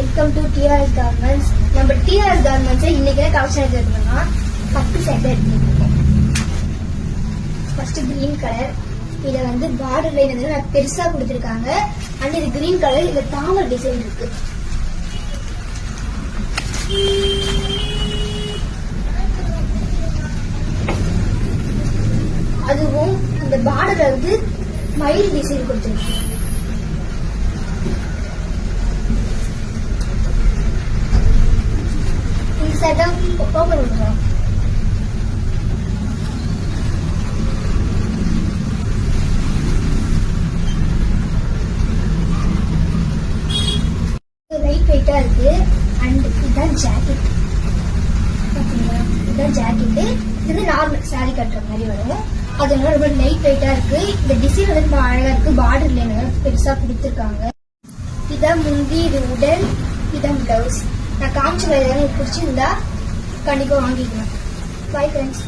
Welcome to TRS garments. நம்ம TRS garments இன்னைக்கு collection எடுத்துருக்கோம்னா பட்டு சட்டை எடுத்துருக்கோம். ஃபர்ஸ்ட் கிரீன் கலர், இதை வந்து பார்டர் லைன் வந்து பெருசா கொடுத்துருக்காங்க. அண்ட் இது கிரீன் கலர், இதுல தாமரை டிசைன் இருக்கு. அதுவும் இந்த பார்டர்ல வந்து மயில் டிசைன் கொடுத்துருக்கு. செடம் ஓபன் பண்றோம். லைட் வெயிட்டா இருக்கு. அண்ட் இதுதான் ஜாக்கெட். இதுதான் ஜாக்கெட். இது நார்மல் சாரி கட்டுற மாதிரி வரும். அதனால ரொம்ப லைட் வெயிட்டா இருக்கு. இந்த டிசைன் வந்து ரொம்ப அழகா இருக்கு. பார்டர் லைன் பெருசா கொடுத்துருக்காங்க. இதான் முந்தி, இது உடல், இதான் பிளவுஸ். நான் காமிச்ச வேலை பிடிச்சிருந்தா கண்டிப்பா வாங்கிக்கலாம். Bye friends.